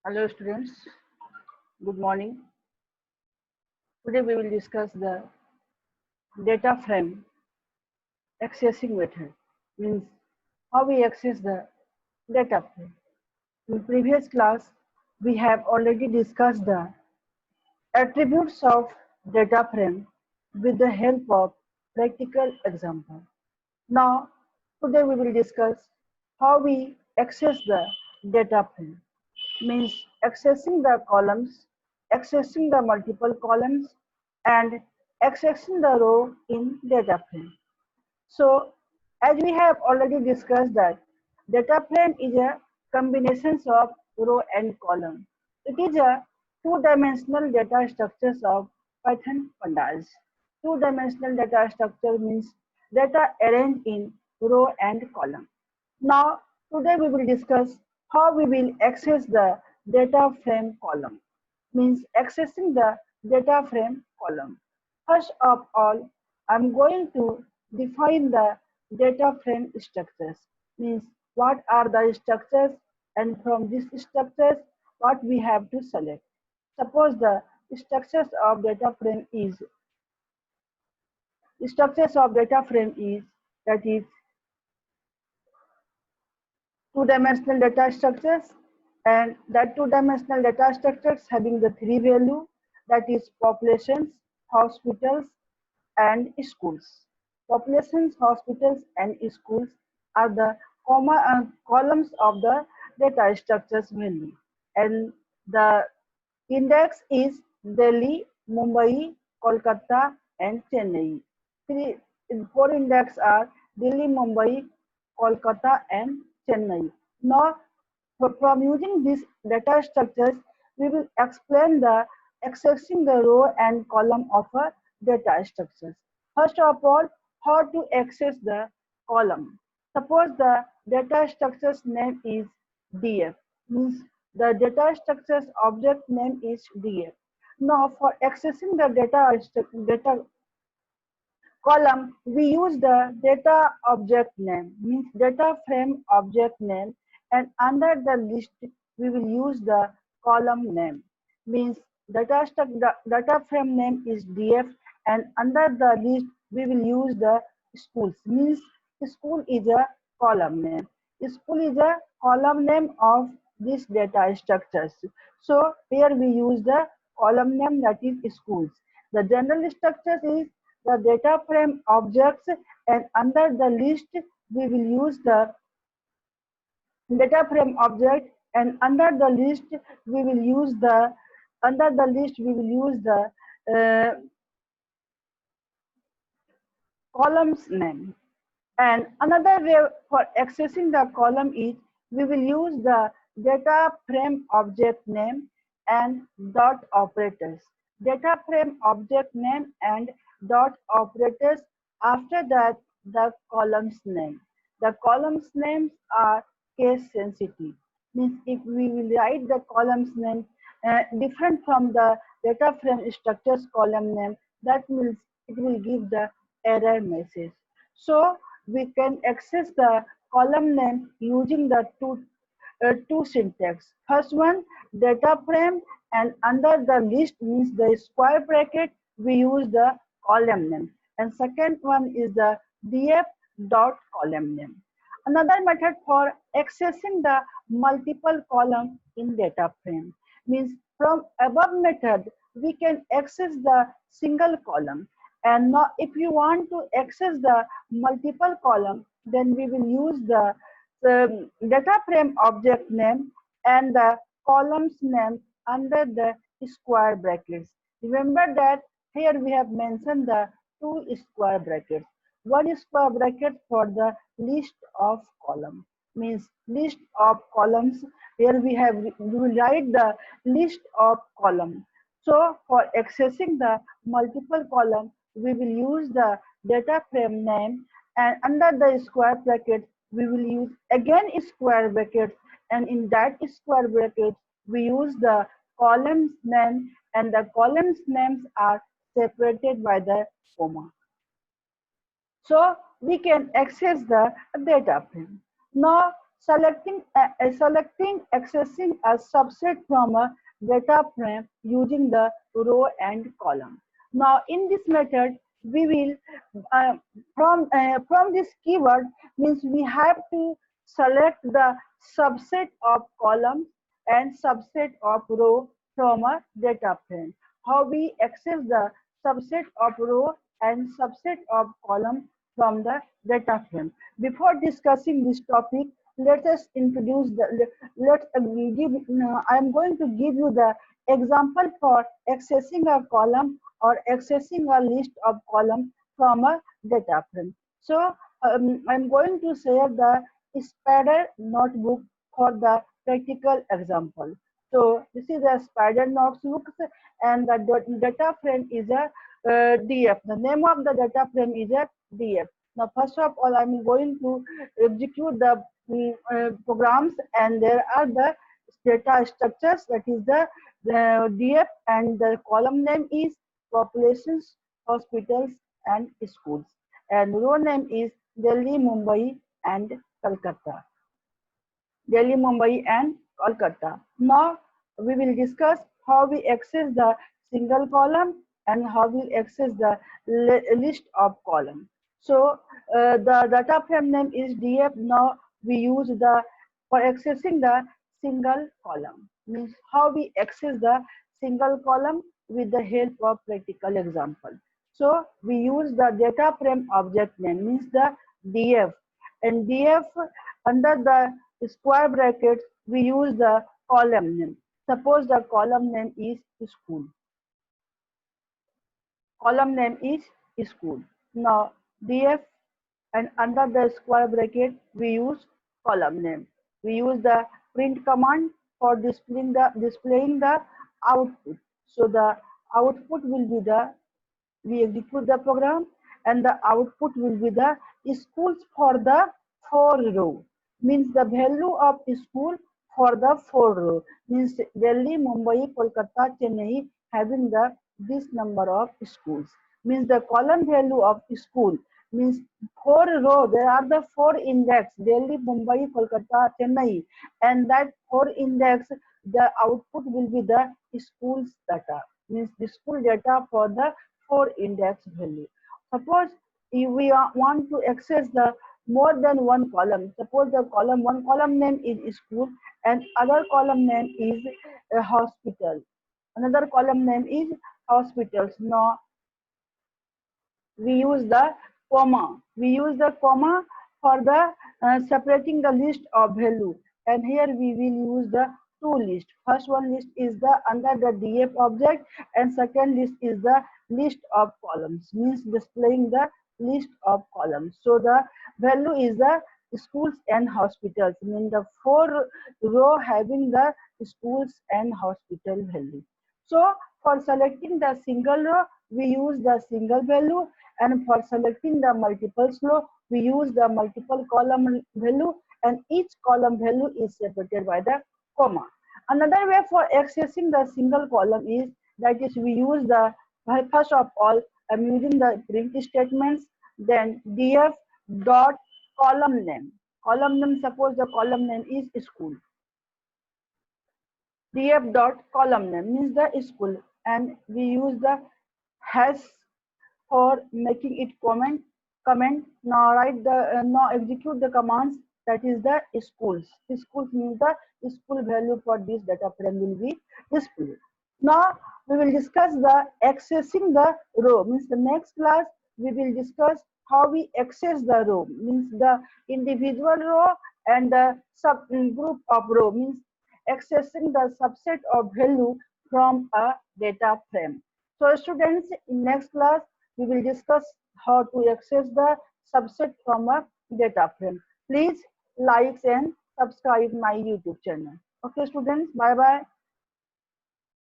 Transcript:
Hello students, good morning. Today we will discuss the data frame accessing method, means how we access the data frame. In previous class, we have already discussed the attributes of data frame with the help of practical example. Now, today we will discuss how we access the data frame, means accessing the columns, accessing the multiple columns, and accessing the row in data frame. So, as we have already discussed that data frame is a combination of row and column. It is a two-dimensional data structures of Python Pandas. Two-dimensional data structure means data arranged in row and column. Now, today we will discuss how we will access the data frame column, means accessing the data frame column. First of all, I'm going to define the data frame structures, means what are the structures, and from these structures what we have to select. Suppose the structures of data frame is that is two-dimensional data structures, and that two-dimensional data structures having the three value, that is populations, hospitals, and schools. Populations, hospitals, and schools are the columns of the data structures value, and the index is Delhi, Mumbai, Kolkata, and Chennai. Three, four index are Delhi, Mumbai, Kolkata, and Chennai. Now, from using these data structures, we will explain the accessing the row and column of a data structures. First of all, how to access the column. Suppose the data structure's name is DF, means the data structure's object name is DF. Now, for accessing the data column, we use the data object name, means data frame object name, and under the list we will use the column name, means data frame name is df, and under the list we will use the schools, means school is a column name. School is a column name of this data structures. So here we use the column name, that is schools. The general structures is the data frame objects, and under the list we will use the data frame object, and under the list we will use the uh, columns name. And another way for accessing the column is we will use the data frame object name and dot operators. Data frame object name and dot operators. After that, the columns name. The columns names are case sensitive. Means if we will write the columns name different from the data frame structures column name, that means it will give the error message. So we can access the column name using the two syntax. First one, data frame, and under the list means the square bracket we use the column name, and second one is the df dot column name. Another method for accessing the multiple column in data frame, means from above method we can access the single column, and now if you want to access the multiple column, then we will use the data frame object name and the columns name under the square brackets. Remember that here we have mentioned the two square brackets. One square bracket for the list of columns, means list of columns. Here we will write the list of columns. So for accessing the multiple column, we will use the data frame name, and under the square bracket we will use again square brackets, and in that square bracket we use the columns name, and the columns names are separated by the comma. So we can access the data frame. Now Selecting accessing a subset from a data frame using the row and column. Now, in this method, we will uh, from this keyword means we have to select the subset of columns and subset of row from a data frame. How we access the subset of row and subset of column from the data frame. Before discussing this topic, let us introduce the let give. I am going to give you the example for accessing a column or accessing a list of column from a data frame. So I'm going to share the spider notebook for the practical example. So this is a spider notebook and the data frame is a DF. The name of the data frame is a DF. Now first of all I'm going to execute the programs and there are the data structures that is the DF and the column name is populations, hospitals and schools and row name is Delhi, Mumbai and Calcutta. Delhi, Mumbai and Kolkata. Now we will discuss how we access the single column and how we access the list of columns. So the data frame name is DF. Now we use the for accessing the single column. Means how we access the single column with the help of practical example. So we use the data frame object name means the DF and DF under the square brackets we use the column name. Suppose the column name is school. Column name is school. Now DF and under the square bracket we use column name. We use the print command for displaying the output. So the output will be the we execute the program and the output will be the schools for the 4 row means the value of school for the 4 row means Delhi, Mumbai, Kolkata, Chennai having the this number of schools means the column value of school means 4 row there are the 4 index Delhi, Mumbai, Kolkata, Chennai and that 4 index the output will be the schools data means the school data for the 4 index value. Suppose if we want to access the more than one column, suppose the one column name is school and other column name is a hospital. Another column name is hospitals. Now we use the comma. We use the comma for the separating the list of value. And here we will use the two list. First one list is the under the DF object and second list is the list of columns means displaying the list of columns. So the value is the schools and hospitals mean the 4 row having the schools and hospital value. So for selecting the single row we use the single value and for selecting the multiple row we use the multiple column value and each column value is separated by the comma. Another way for accessing the single column is that is we use the first of all I'm using the print statements then df dot column name. Column name suppose the column name is school. Df dot column name means the school and we use the hash for making it comment. Now write the now execute the commands that is the schools. Schools means the school value for this data frame will be displayed. Now we will discuss the accessing the row means the next class we will discuss how we access the row means the individual row and the sub group of row means accessing the subset of value from a data frame. So students in next class we will discuss how to access the subset from a data frame. Please like and subscribe my YouTube channel. Okay students, bye bye.